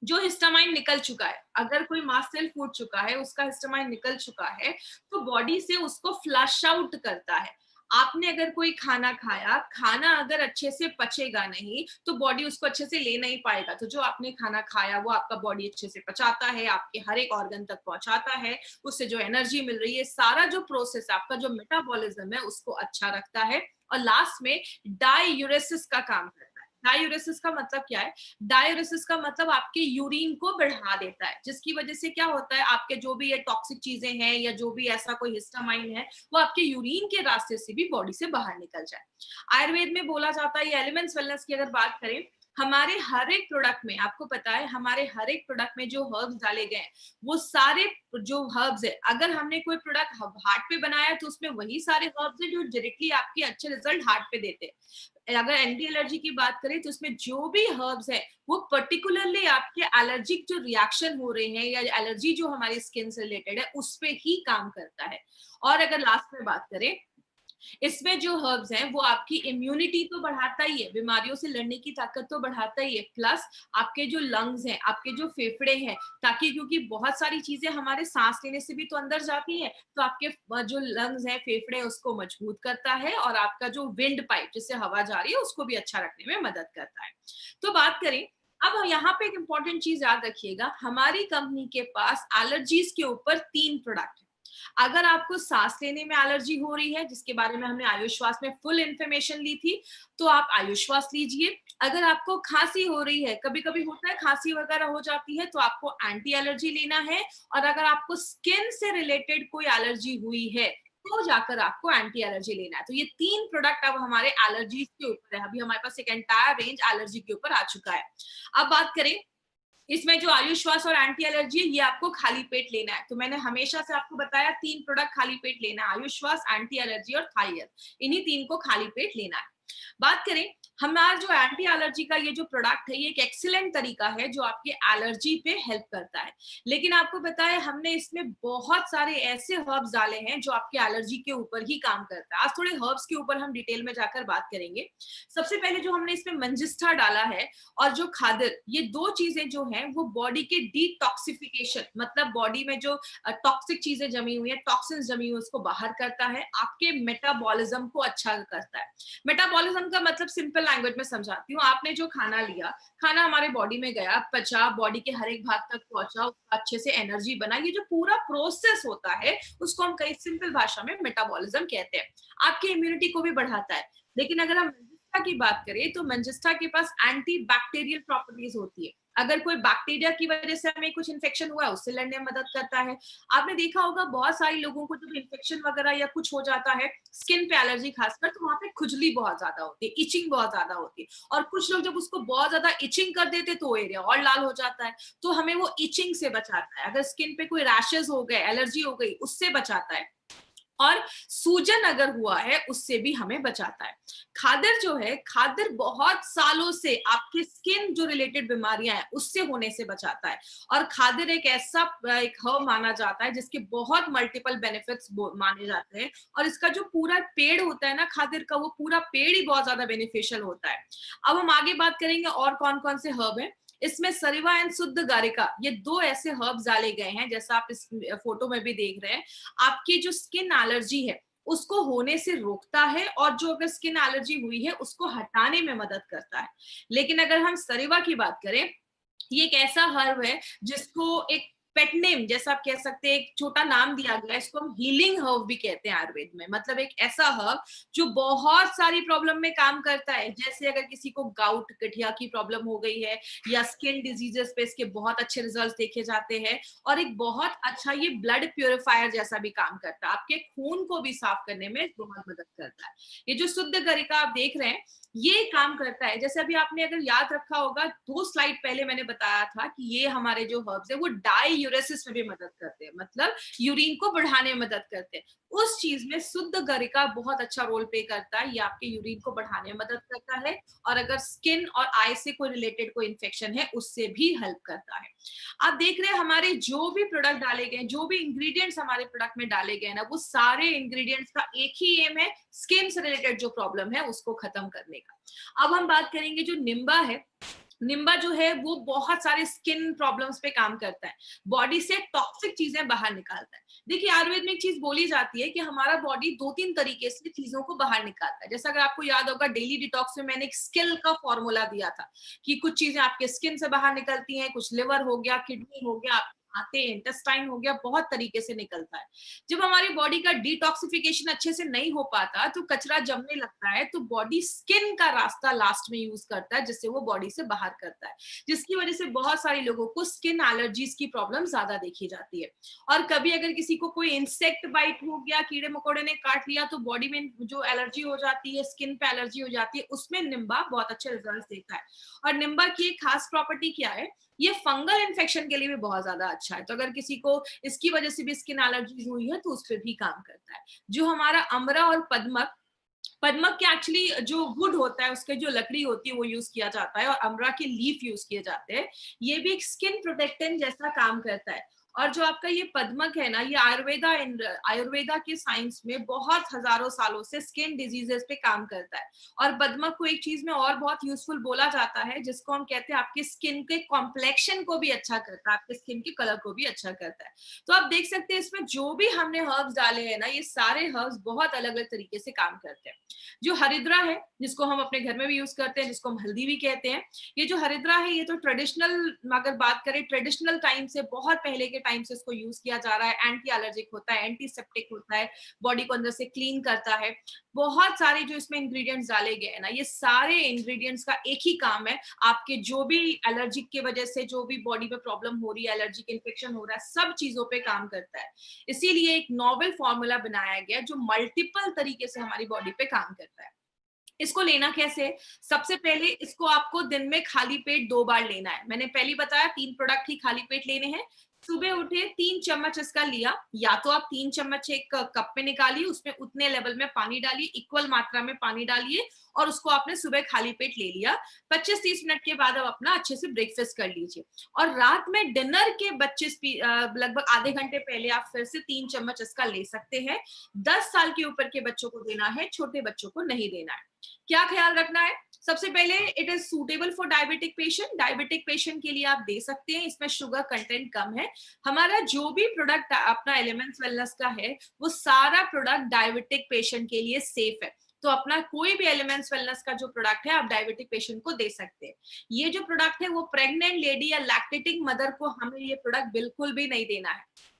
जो हिस्टामाइन निकल चुका है, अगर कोई मास्ट सेल फूट चुका है, उसका हिस्टामाइन निकल चुका है, तो बॉडी से उसको फ्लश आउट करता है। आपने अगर कोई खाना खाया, खाना अगर अच्छे से पचेगा नहीं तो बॉडी उसको अच्छे से ले नहीं पाएगा। तो जो आपने खाना खाया वो आपका बॉडी अच्छे से पचाता है, आपके हर एक ऑर्गन तक पहुंचाता है, उससे जो एनर्जी मिल रही है, सारा जो प्रोसेस आपका जो मेटाबॉलिज्म है उसको अच्छा रखता है, और लास्ट में डायूरेसिस का काम करता है। डायूरेसिस का मतलब क्या है? डायूरेसिस का मतलब आपके यूरिन को बढ़ा देता है, जिसकी वजह से क्या होता है, आपके जो भी ये टॉक्सिक चीजें हैं या जो भी ऐसा कोई हिस्टामाइन है वो आपके यूरिन के रास्ते से भी बॉडी से बाहर निकल जाए। आयुर्वेद में बोला जाता है, ये एलिमेंट्स वेलनेस की अगर बात करें, हमारे हर एक प्रोडक्ट में, आपको पता है हमारे हर एक प्रोडक्ट में जो हर्ब्स डाले गए हैं, वो सारे जो हर्ब्स है, अगर हमने कोई प्रोडक्ट हार्ट पे बनाया तो उसमें वही सारे हर्ब्स है जो डायरेक्टली आपके अच्छे रिजल्ट हार्ट पे देते हैं। अगर एंटी एलर्जी की बात करें तो उसमें जो भी हर्ब्स है वो पर्टिकुलरली आपके एलर्जिक जो रिएक्शन हो रहे हैं या एलर्जी जो हमारी स्किन से रिलेटेड है उस पे ही काम करता है। और अगर लास्ट में बात करें, इसमें जो हर्ब्स हैं वो आपकी इम्यूनिटी तो बढ़ाता ही है, बीमारियों से लड़ने की ताकत तो बढ़ाता ही है, प्लस आपके जो लंग्स हैं, आपके जो फेफड़े हैं, ताकि क्योंकि बहुत सारी चीजें हमारे सांस लेने से भी तो अंदर जाती हैं, तो आपके जो लंग्स हैं, फेफड़े, उसको मजबूत करता है, और आपका जो विंड पाइप जिससे हवा जा रही है उसको भी अच्छा रखने में मदद करता है। तो बात करें, अब यहाँ पे एक इंपॉर्टेंट चीज याद रखिएगा, हमारी कंपनी के पास एलर्जीज के ऊपर 3 प्रोडक्ट है। अगर आपको सांस लेने में एलर्जी हो रही है, जिसके बारे में हमने आयुश्वास में फुल इंफॉर्मेशन ली थी, तो आप आयुश्वास लीजिए। अगर आपको खांसी हो रही है, कभी कभी होता है खांसी वगैरह हो जाती है, तो आपको एंटी एलर्जी लेना है। और अगर आपको स्किन से रिलेटेड कोई एलर्जी हुई है तो जाकर आपको एंटी एलर्जी लेना है। तो ये 3 प्रोडक्ट अब हमारे एलर्जीज के ऊपर है। अभी हमारे पास एक एंटायर रेंज एलर्जी के ऊपर आ चुका है। अब बात करें, इसमें जो आयुश्वास और एंटी एलर्जी है ये आपको खाली पेट लेना है। तो मैंने हमेशा से आपको बताया 3 प्रोडक्ट खाली पेट लेना है, आयुश्वास, एंटी एलर्जी और थाई हेल्थ, इन्हीं 3 को खाली पेट लेना है। बात करें हमारा जो एंटी एलर्जी का ये जो प्रोडक्ट है, ये एक एक्सीलेंट तरीका है जो आपके एलर्जी पे हेल्प करता है। लेकिन आपको पता है हमने इसमें बहुत सारे ऐसे हर्ब्स डाले हैं जो आपके एलर्जी के ऊपर ही काम करता है। आज थोड़े हर्ब्स के ऊपर हम डिटेल में जाकर बात करेंगे। सबसे पहले जो हमने इसमें मंजिस्टा डाला है और जो खादिर, ये 2 चीजें जो हैं वो बॉडी के डिटॉक्सिफिकेशन, मतलब बॉडी में जो टॉक्सिक चीजें जमी हुई है, टॉक्सिन्स जमी हुई है, उसको बाहर करता है, आपके मेटाबॉलिज्म को अच्छा करता है। मेटाबॉलिज्म का मतलब सिंपल लैंग्वेज में समझाती हूँ। आपने जो खाना लिया, खाना हमारे बॉडी में गया, पचा, बॉडी के हर एक भाग तक पहुंचा, अच्छे से एनर्जी बना, ये जो पूरा प्रोसेस होता है उसको हम कई सिंपल भाषा में मेटाबॉलिज्म कहते हैं। आपकी इम्यूनिटी को भी बढ़ाता है। लेकिन अगर हम मंजिस्टा की बात करें तो मंजिस्टा के पास एंटी बैक्टीरियल प्रॉपर्टीज होती है। अगर कोई बैक्टीरिया की वजह से हमें कुछ इन्फेक्शन हुआ है, उससे लड़ने में मदद करता है। आपने देखा होगा बहुत सारे लोगों को जब इन्फेक्शन वगैरह या कुछ हो जाता है, स्किन पे एलर्जी खासकर, तो वहां पे खुजली बहुत ज्यादा होती है, इचिंग बहुत ज्यादा होती है। और कुछ लोग जब उसको बहुत ज्यादा इचिंग कर देते तो एरिया और लाल हो जाता है। तो हमें वो इचिंग से बचाता है। अगर स्किन पे कोई रैशेस हो गए, एलर्जी हो गई, उससे बचाता है। और सूजन अगर हुआ है उससे भी हमें बचाता है। खादर जो है, खादर बहुत सालों से आपके स्किन जो रिलेटेड बीमारियां हैं उससे होने से बचाता है। और खादर एक ऐसा एक हर्ब माना जाता है जिसके बहुत मल्टीपल बेनिफिट्स माने जाते हैं। और इसका जो पूरा पेड़ होता है ना खादर का, वो पूरा पेड़ ही बहुत ज्यादा बेनिफिशियल होता है। अब हम आगे बात करेंगे और कौन कौन से हर्ब हैं। इसमें सरिवा एंड शुद्ध गारिका, ये 2 ऐसे हर्ब्स डाले गए हैं, जैसा आप इस फोटो में भी देख रहे हैं। आपकी जो स्किन एलर्जी है उसको होने से रोकता है, और जो अगर स्किन एलर्जी हुई है उसको हटाने में मदद करता है। लेकिन अगर हम सरिवा की बात करें, ये एक ऐसा हर्ब है जिसको एक पेट नेम जैसा आप कह सकते हैं, एक छोटा नाम दिया गया है। इसको हम हीलिंग हर्ब भी कहते हैं आयुर्वेद में। मतलब एक ऐसा हर्ब जो बहुत सारी प्रॉब्लम में काम करता है। जैसे अगर किसी को गाउट, गठिया की प्रॉब्लम हो गई है, या स्किन डिजीजेस पे इसके बहुत अच्छे रिजल्ट देखे जाते हैं। और एक बहुत अच्छा ये ब्लड प्यूरिफायर जैसा भी काम करता है, आपके खून को भी साफ करने में बहुत मदद करता है। ये जो शुद्ध गरिका आप देख रहे हैं, ये काम करता है। जैसे अभी आपने अगर याद रखा होगा, 2 स्लाइड पहले मैंने बताया था कि ये हमारे जो हर्ब्स है वो डाईयूरेसिस में भी मदद करते हैं, मतलब यूरिन को बढ़ाने में मदद करते हैं। उस चीज में शुद्ध गरिका बहुत अच्छा रोल प्ले करता है। ये आपके यूरिन को बढ़ाने में मदद करता है, और अगर स्किन और आई से कोई रिलेटेड कोई इन्फेक्शन है उससे भी हेल्प करता है। आप देख रहे हैं हमारे जो भी प्रोडक्ट डाले गए, जो भी इंग्रेडिएंट्स हमारे प्रोडक्ट में डाले गए ना, वो सारे इंग्रेडिएंट्स का एक ही एम है, स्किन से रिलेटेड जो प्रॉब्लम है उसको खत्म करने का। अब हम बात करेंगे जो निम्बा है। निम्बा जो है वो बहुत सारे स्किन प्रॉब्लम्स पे काम करता है, बॉडी से टॉक्सिक चीजें बाहर निकालता है। देखिए आयुर्वेद में एक चीज बोली जाती है कि हमारा बॉडी 2-3 तरीके से चीजों को बाहर निकालता है। जैसा अगर आपको याद होगा, डेली डिटॉक्स में मैंने एक स्किल का फॉर्मूला दिया था कि कुछ चीजें आपके स्किन से बाहर निकलती हैं, कुछ लिवर हो गया, किडनी हो गया, आते इंटेस्टाइन हो गया, बहुत तरीके से निकलता है। जब हमारी बॉडी का डिटॉक्सिफिकेशन अच्छे से नहीं हो पाता तो कचरा जमने लगता है, तो बॉडी स्किन का रास्ता लास्ट में यूज करता है, जिससे वो बॉडी से बाहर करता है, जिसकी वजह से बहुत सारे लोगों को स्किन एलर्जीज की प्रॉब्लम ज्यादा देखी जाती है। और कभी अगर किसी को कोई इंसेक्ट बाइट हो गया, कीड़े मकोड़े ने काट लिया, तो बॉडी में जो एलर्जी हो जाती है, स्किन पे एलर्जी हो जाती है, उसमें निम्बा बहुत अच्छे रिजल्ट देता है। और निम्बा की एक खास प्रॉपर्टी क्या है, ये फंगल इन्फेक्शन के लिए भी बहुत ज्यादा अच्छा है। तो अगर किसी को इसकी वजह से भी स्किन एलर्जी हुई है तो उस पर भी काम करता है। जो हमारा अमरा और पद्मक, पद्मक के एक्चुअली जो वुड होता है, उसके जो लकड़ी होती है वो यूज किया जाता है, और अमरा के लीफ यूज किए जाते हैं। ये भी एक स्किन प्रोटेक्टेंट जैसा काम करता है। और जो आपका ये पद्मक है ना, ये आयुर्वेदा के साइंस में बहुत हजारों सालों से स्किन डिजीजेस पे काम करता है। और पद्मक को एक चीज में और बहुत यूजफुल बोला जाता है, जिसको हम कहते हैं आपके स्किन के कॉम्प्लेक्शन को भी अच्छा करता है, आपके स्किन के कलर को भी अच्छा करता है। तो आप देख सकते हैं इसमें जो भी हमने हर्ब्स डाले हैं ना, ये सारे हर्ब्स बहुत अलग अलग तरीके से काम करते हैं। जो हरिद्रा है, जिसको हम अपने घर में भी यूज करते हैं, जिसको हम हल्दी भी कहते हैं, ये जो हरिद्रा है ये तो ट्रेडिशनल, अगर बात करें ट्रेडिशनल टाइम से, बहुत पहले के टाइम से इसको यूज किया जा रहा है। एंटी एलर्जिक होता है, एंटीसेप्टिक होता है, बॉडी को अंदर से क्लीन करता है। बहुत सारे जो इसमें इंग्रेडिएंट्स डाले गए हैं ना, ये सारे इंग्रेडिएंट्स का एक ही काम है, आपके जो भी एलर्जिक की वजह से जो भी बॉडी में प्रॉब्लम हो रही है, एलर्जिक इन्फेक्शन हो रहा है, सब चीजों पे काम करता है। इसीलिए एक नॉवेल फॉर्मूला बनाया गया जो मल्टीपल तरीके से हमारी बॉडी पे काम करता है। इसको लेना कैसे है? सबसे पहले इसको आपको दिन में खाली पेट 2 बार लेना है। मैंने पहले बताया 3 प्रोडक्ट ही खाली पेट लेने हैं। सुबह उठे 3 चम्मच इसका लिया, या तो आप 3 चम्मच एक कप में निकालिए, उसमें उतने लेवल में पानी डालिए, इक्वल मात्रा में पानी डालिए और उसको आपने सुबह खाली पेट ले लिया। 25-30 मिनट के बाद आप अपना अच्छे से ब्रेकफास्ट कर लीजिए और रात में डिनर के लगभग आधे घंटे पहले आप फिर से 3 चम्मच इसका ले सकते हैं। 10 साल के ऊपर के बच्चों को देना है, छोटे बच्चों को नहीं देना है। क्या ख्याल रखना है? सबसे पहले it is suitable for diabetic patient. Diabetic patient के लिए आप दे सकते हैं, इसमें शुगर कंटेंट कम है। हमारा जो भी प्रोडक्ट अपना एलिमेंट्स वेलनेस का है, वो सारा प्रोडक्ट डायबिटिक पेशेंट के लिए सेफ है। तो अपना कोई भी एलिमेंट्स वेलनेस का जो प्रोडक्ट है आप डायबिटिक पेशेंट को दे सकते हैं। ये जो प्रोडक्ट है वो प्रेग्नेंट लेडी या लैक्टेटिंग मदर को हमें ये प्रोडक्ट बिल्कुल भी नहीं देना है।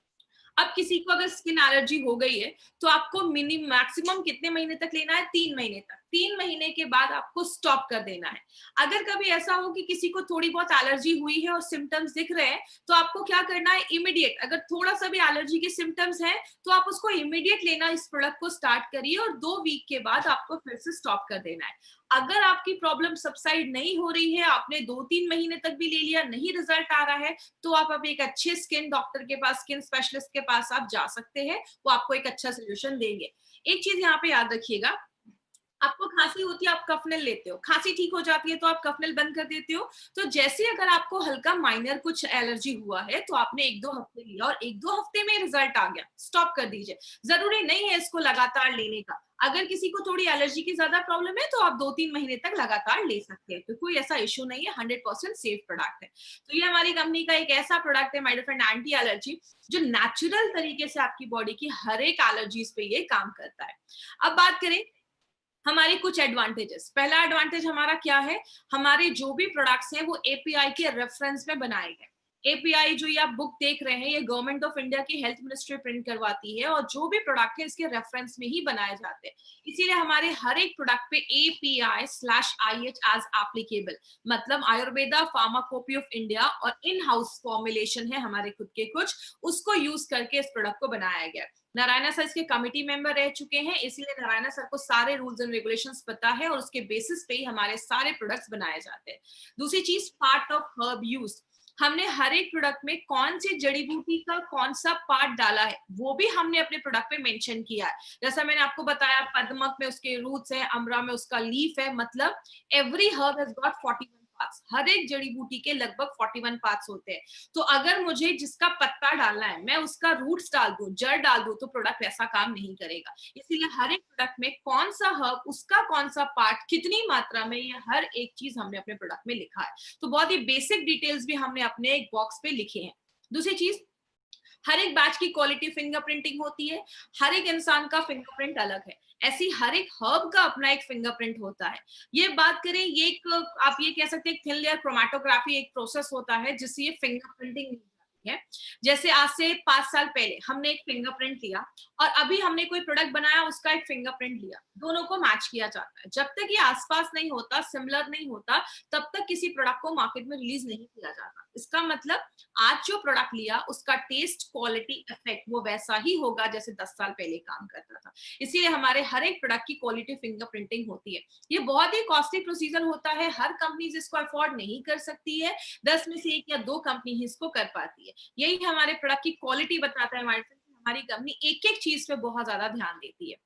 अब किसी को अगर स्किन एलर्जी हो गई है तो आपको मैक्सिमम कितने महीने तक लेना है? 3 महीने तक। 3 महीने के बाद आपको स्टॉप कर देना है। अगर कभी ऐसा हो कि किसी को थोड़ी बहुत एलर्जी हुई है और सिम्टम्स दिख रहे हैं, तो आपको क्या करना है? इमीडिएट, अगर थोड़ा सा भी एलर्जी के सिम्टम्स हैं तो आप उसको इमीडिएट लेना, इस प्रोडक्ट को स्टार्ट करिए और 2 वीक के बाद आपको फिर से स्टॉप कर देना है। अगर आपकी प्रॉब्लम सबसाइड नहीं हो रही है, आपने 2-3 महीने तक भी ले लिया, नहीं रिजल्ट आ रहा है, तो आप अब एक अच्छे स्किन डॉक्टर के पास, स्किन स्पेशलिस्ट के पास आप जा सकते हैं। वो आपको एक अच्छा सोल्यूशन देंगे। एक चीज यहाँ पे याद रखिएगा, आपको खांसी होती है, आप कफनेल लेते हो, खांसी ठीक हो जाती है तो आप कफनेल बंद कर देते हो। तो जैसे अगर आपको हल्का माइनर कुछ एलर्जी हुआ है तो आपने 1-2 हफ्ते लिया और 1-2 हफ्ते में रिजल्ट आ गया, स्टॉप कर दीजिए। जरूरी नहीं है इसको लगातार लेने का। अगर किसी को थोड़ी एलर्जी की ज्यादा प्रॉब्लम है तो आप 2-3 महीने तक लगातार ले सकते हैं, तो कोई ऐसा इश्यू नहीं है। 100% सेफ प्रोडक्ट है। तो ये हमारी कंपनी का एक ऐसा प्रोडक्ट है, my dear friend, anti allergy, जो नेचुरल तरीके से आपकी बॉडी की हर एक एलर्जीज पे ये काम करता है। अब बात करें हमारे कुछ एडवांटेजेस। पहला एडवांटेज हमारा क्या है? हमारे जो भी प्रोडक्ट्स हैं वो एपीआई के रेफरेंस में बनाए गए। एपीआई जो ये आप बुक देख रहे हैं, ये गवर्नमेंट ऑफ इंडिया की हेल्थ मिनिस्ट्री प्रिंट करवाती है और जो भी प्रोडक्ट है इसके रेफरेंस में ही बनाए जाते हैं। इसीलिए हमारे हर एक प्रोडक्ट पे API/IH एज एप्लीकेबल, मतलब आयुर्वेदा फार्माकोपी ऑफ इंडिया और इन हाउस फॉर्मुलेशन है हमारे खुद के कुछ, उसको यूज करके इस प्रोडक्ट को बनाया गया। नारायणा सर इसके कमिटी मेंबर रह चुके हैं, इसलिए नारायणा सर को सारे रूल्स एंड रेगुलेशंस पता है और उसके बेसिस पे ही हमारे सारे प्रोडक्ट्स बनाए जाते हैं। दूसरी चीज, पार्ट ऑफ हर्ब यूज। हमने हर एक प्रोडक्ट में कौन सी जड़ी बूटी का कौन सा पार्ट डाला है वो भी हमने अपने प्रोडक्ट पे मेंशन किया है। जैसा मैंने आपको बताया, पद्मक में उसके रूट्स है, अमरा में उसका लीफ है, मतलब every herb has got 41 parts. हर एक जड़ी बूटी के लगभग 41 पार्ट्स होते हैं। तो अगर मुझे जिसका पत्ता डालना है मैं उसका रूट्स डाल दूं, जड़ डाल दूं, तो प्रोडक्ट ऐसा काम नहीं करेगा। इसीलिए हर एक प्रोडक्ट में कौन सा हर्ब, उसका कौन सा पार्ट, कितनी मात्रा में, ये हर एक चीज हमने अपने प्रोडक्ट में लिखा है। तो बहुत ही बेसिक डिटेल्स भी हमने अपने एक बॉक्स पे लिखे हैं। दूसरी चीज, हर एक बैच की क्वालिटी फिंगरप्रिंटिंग होती है। हर एक इंसान का फिंगरप्रिंट अलग है, ऐसी हर एक हर्ब का अपना एक फिंगरप्रिंट होता है। ये बात करें, ये एक आप ये कह सकते हैं थिन लेयर क्रोमेटोग्राफी एक प्रोसेस होता है जिससे ये फिंगरप्रिंटिंग है। जैसे आज से 5 साल पहले हमने एक फिंगरप्रिंट लिया और अभी हमने कोई प्रोडक्ट बनाया, उसका एक फिंगरप्रिंट लिया, दोनों को मैच किया जाता है। जब तक ये आसपास नहीं होता, सिमिलर नहीं होता, तब तक किसी प्रोडक्ट को मार्केट में रिलीज नहीं किया जाता। इसका मतलब आज जो प्रोडक्ट लिया उसका टेस्ट, क्वालिटी, इफेक्ट वो वैसा ही होगा जैसे 10 साल पहले काम करता था। इसीलिए हमारे हर एक प्रोडक्ट की क्वालिटी फिंगरप्रिंटिंग होती है। ये बहुत ही कॉस्टली प्रोसीजर होता है, हर कंपनी इसको अफोर्ड नहीं कर सकती है। 10 में से 1 या 2 कंपनी ही इसको कर पाती है। यही हमारे प्रोडक्ट की क्वालिटी बताता है हमारी कंपनी एक एक चीज पे बहुत ज्यादा ध्यान देती है।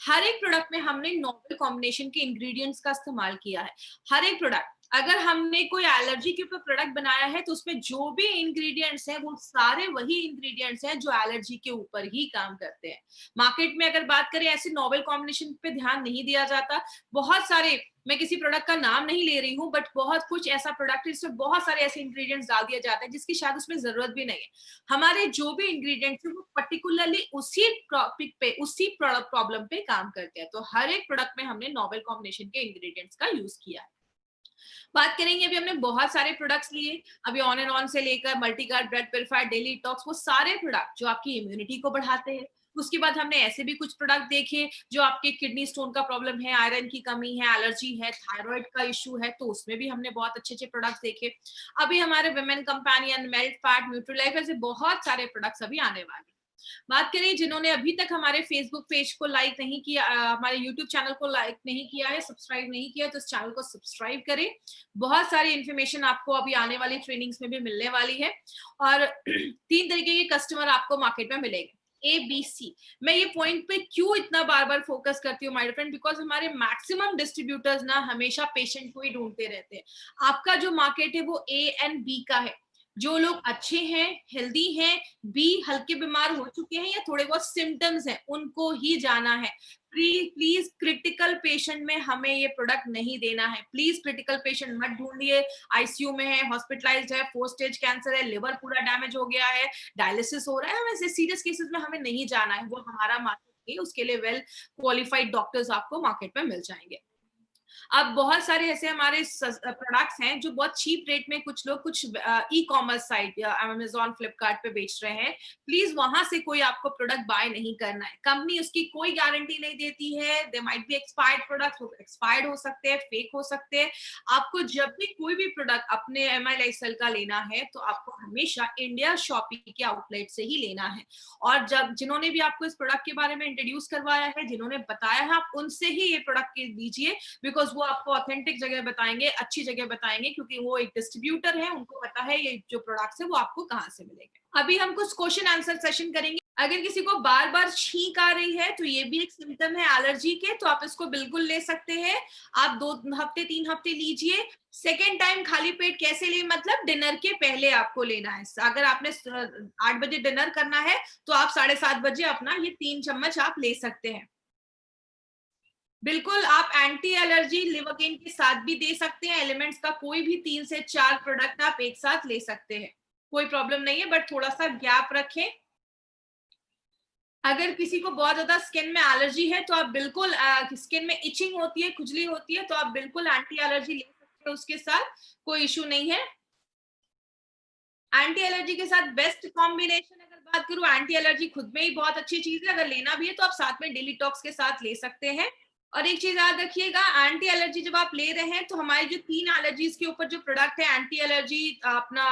हर एक प्रोडक्ट में हमने नोवेल कॉम्बिनेशन के इंग्रेडिएंट्स का इस्तेमाल किया है। हर एक प्रोडक्ट, अगर हमने कोई एलर्जी के ऊपर प्रोडक्ट बनाया है तो उसमें जो भी इंग्रेडिएंट्स हैं वो सारे वही इंग्रेडिएंट्स हैं जो एलर्जी के ऊपर ही काम करते हैं। मार्केट में अगर बात करें, ऐसे नोवेल कॉम्बिनेशन पे ध्यान नहीं दिया जाता। बहुत सारे, मैं किसी प्रोडक्ट का नाम नहीं ले रही हूँ, बट बहुत कुछ ऐसा प्रोडक्ट है जिसमें बहुत सारे ऐसे इंग्रेडिएंट्स डाल दिया जाता है जिसकी शायद उसमें जरूरत भी नहीं है। हमारे जो भी इंग्रेडिएंट्स है वो पर्टिकुलरली उसी टॉपिक पे, उसी प्रॉब्लम पे काम करते हैं। तो हर एक प्रोडक्ट में हमने नोवेल कॉम्बिनेशन के इंग्रेडिएंट्स का यूज किया है। बात करेंगे, अभी हमने बहुत सारे प्रोडक्ट्स लिए, अभी ऑन एंड ऑन से लेकर मल्टीगार्ड, ब्लड प्योरीफायर, डेली टॉक्स, वो सारे प्रोडक्ट जो आपकी इम्यूनिटी को बढ़ाते हैं। उसके बाद हमने ऐसे भी कुछ प्रोडक्ट देखे जो आपके किडनी स्टोन का प्रॉब्लम है, आयरन की कमी है, एलर्जी है, थायराइड का इश्यू है, तो उसमें भी हमने बहुत अच्छे अच्छे प्रोडक्ट्स देखे। अभी हमारे विमेन कंपेनियन, मेल्ट फैट, न्यूट्रीलाइफ, ऐसे बहुत सारे प्रोडक्ट्स अभी आने वाले हैं। बात करें जिन्होंने अभी तक हमारे फेसबुक पेज को लाइक नहीं किया, हमारे यूट्यूब चैनल को लाइक नहीं किया है, सब्सक्राइब नहीं किया, तो इस चैनल को सब्सक्राइब करें। बहुत सारी इन्फॉर्मेशन आपको अभी आने वाली ट्रेनिंग्स में भी मिलने वाली है और 3 तरीके के कस्टमर आपको मार्केट में मिलेंगे, ABC। मैं ये पॉइंट पे क्यों इतना बार बार फोकस करती हूँ माय फ्रेंड, बिकॉज हमारे मैक्सिमम डिस्ट्रीब्यूटर्स ना हमेशा पेशेंट को ही ढूंढते रहते हैं। आपका जो मार्केट है वो A एंड B का है। जो लोग अच्छे हैं, हेल्दी हैं, बी हल्के बीमार हो चुके हैं या थोड़े बहुत सिम्टम्स हैं, उनको ही जाना है। प्लीज क्रिटिकल पेशेंट में हमें ये प्रोडक्ट नहीं देना है। प्लीज क्रिटिकल पेशेंट मत ढूंढिए, आईसीयू में है, हॉस्पिटलाइज्ड है, 4 स्टेज कैंसर है, लिवर पूरा डैमेज हो गया है, डायलिसिस हो रहा है, वैसे सीरियस केसेस में हमें नहीं जाना है। वो हमारा मार्केट है, उसके लिए वेल क्वालिफाइड डॉक्टर्स आपको मार्केट में मिल जाएंगे। अब बहुत सारे ऐसे हमारे प्रोडक्ट्स हैं जो बहुत चीप रेट में कुछ लोग कुछ ई कॉमर्स साइट या अमेज़न, फ्लिपकार्ट पे बेच रहे हैं। प्लीज वहां से कोई आपको प्रोडक्ट बाय नहीं करना है। कंपनी उसकी कोई गारंटी नहीं देती है। They might be expired product, expired हो सकते हैं, फेक हो सकते हैं। आपको जब भी कोई भी प्रोडक्ट अपने MI लाइफस्टाइल का लेना है तो आपको हमेशा इंडिया शॉपिंग के आउटलेट से ही लेना है। और जब जिन्होंने भी आपको इस प्रोडक्ट के बारे में इंट्रोड्यूस करवाया है, जिन्होंने बताया है, आप उनसे ही ये प्रोडक्ट लीजिए, बिकॉज वो आपको ऑथेंटिक जगह बताएंगे, अच्छी जगह बताएंगे, क्योंकि वो एक डिस्ट्रीब्यूटर है, उनको पता है ये जो प्रोडक्ट्स है वो आपको कहाँ से मिलेंगे। अभी हम कुछ क्वेश्चन आंसर सेशन करेंगे। अगर किसी को बार बार छींक आ रही है तो ये भी एक सिम्टम है एलर्जी के, तो आप इसको बिल्कुल ले सकते हैं। आप 2 हफ्ते 3 हफ्ते लीजिए। सेकेंड टाइम खाली पेट कैसे ले, मतलब डिनर के पहले आपको लेना है। अगर आपने 8 बजे डिनर करना है तो आप 7:30 बजे अपना ये 3 चम्मच आप ले सकते हैं। बिल्कुल आप एंटी एलर्जी लिवोकेन के साथ भी दे सकते हैं। एलिमेंट्स का कोई भी 3 से 4 प्रोडक्ट आप एक साथ ले सकते हैं, कोई प्रॉब्लम नहीं है, बट थोड़ा सा गैप रखें। अगर किसी को बहुत ज्यादा स्किन में एलर्जी है तो आप बिल्कुल स्किन में इचिंग होती है, खुजली होती है, तो आप बिल्कुल एंटी एलर्जी ले सकते हैं, उसके साथ कोई इशू नहीं है। एंटी एलर्जी के साथ बेस्ट कॉम्बिनेशन अगर बात करूं, एंटी एलर्जी खुद में ही बहुत अच्छी चीज है, अगर लेना भी है तो आप साथ में डेली टॉक्स के साथ ले सकते हैं। और एक चीज याद रखिएगा, एंटी एलर्जी जब आप ले रहे हैं तो हमारी जो 3 एलर्जीज के ऊपर जो प्रोडक्ट है, एंटी एलर्जी, अपना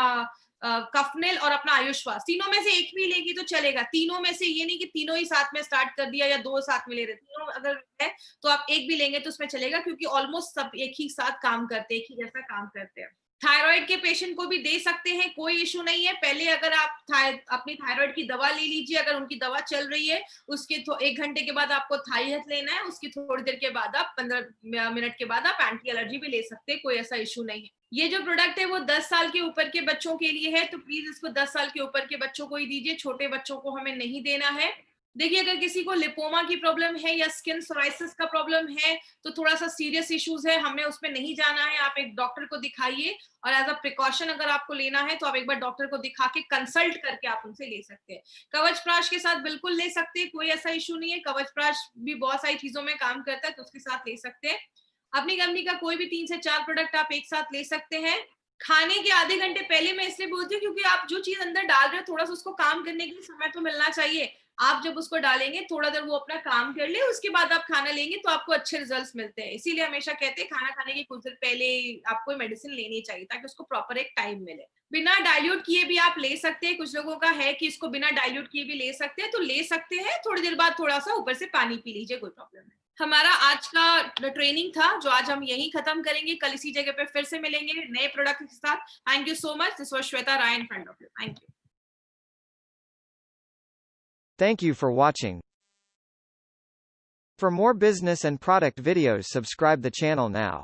कफनेल और अपना आयुष्वास, तीनों में से एक भी लेगी तो चलेगा। तीनों में से ये नहीं कि तीनों ही साथ में स्टार्ट कर दिया या 2 साथ में ले रहे, तीनों अगर है तो आप एक भी लेंगे तो उसमें चलेगा, क्योंकि ऑलमोस्ट सब एक ही साथ काम करते हैं, एक ही जैसा काम करते हैं। थायराइड के पेशेंट को भी दे सकते हैं, कोई इशू नहीं है। पहले अगर आप अपनी थायराइड की दवा ले लीजिए, अगर उनकी दवा चल रही है, उसके 1 घंटे के बाद आपको थाई हेल्थ लेना है, उसकी थोड़ी देर के बाद आप 15 मिनट के बाद आप एंटी एलर्जी भी ले सकते हैं, कोई ऐसा इशू नहीं है। ये जो प्रोडक्ट है वो 10 साल के ऊपर के बच्चों के लिए है, तो प्लीज इसको 10 साल के ऊपर के बच्चों को ही दीजिए, छोटे बच्चों को हमें नहीं देना है। देखिए, अगर किसी को लिपोमा की प्रॉब्लम है या स्किन सोराइसिस का प्रॉब्लम है तो थोड़ा सा सीरियस इश्यूज है, हमें उसमें नहीं जाना है। आप एक डॉक्टर को दिखाइए, और एज अ प्रिकॉशन अगर आपको लेना है तो आप एक बार डॉक्टर को दिखा के कंसल्ट करके आप उनसे ले सकते हैं। कवच प्राश के साथ बिल्कुल ले सकते हैं, कोई ऐसा इशू नहीं है। कवच प्राश भी बहुत सारी चीजों में काम करता है, तो उसके साथ ले सकते हैं। अपनी कंपनी का कोई भी 3 से 4 प्रोडक्ट आप एक साथ ले सकते हैं। खाने के आधे घंटे पहले मैं इसलिए बोलती हूँ क्योंकि आप जो चीज अंदर डाल रहे हो, थोड़ा सा उसको काम करने के लिए समय तो मिलना चाहिए। आप जब उसको डालेंगे, थोड़ा देर वो अपना काम कर ले, उसके बाद आप खाना लेंगे तो आपको अच्छे रिजल्ट्स मिलते हैं। इसीलिए हमेशा कहते हैं खाना खाने के कुछ देर पहले आपको मेडिसिन लेनी चाहिए, ताकि उसको प्रॉपर एक टाइम मिले। बिना डाइल्यूट किए भी आप ले सकते हैं। कुछ लोगों का है कि इसको बिना डाइल्यूट किए भी ले सकते हैं, तो ले सकते हैं। थोड़ी देर बाद थोड़ा सा ऊपर से पानी पी लीजिए, कोई प्रॉब्लम नहीं। हमारा आज का ट्रेनिंग था जो आज हम यहीं खत्म करेंगे। कल इसी जगह पे फिर से मिलेंगे नए प्रोडक्ट के साथ। Thank you so much. This was Shweta Rai in front of you. Thank you. Thank you for watching. For more business and product videos, subscribe the channel now.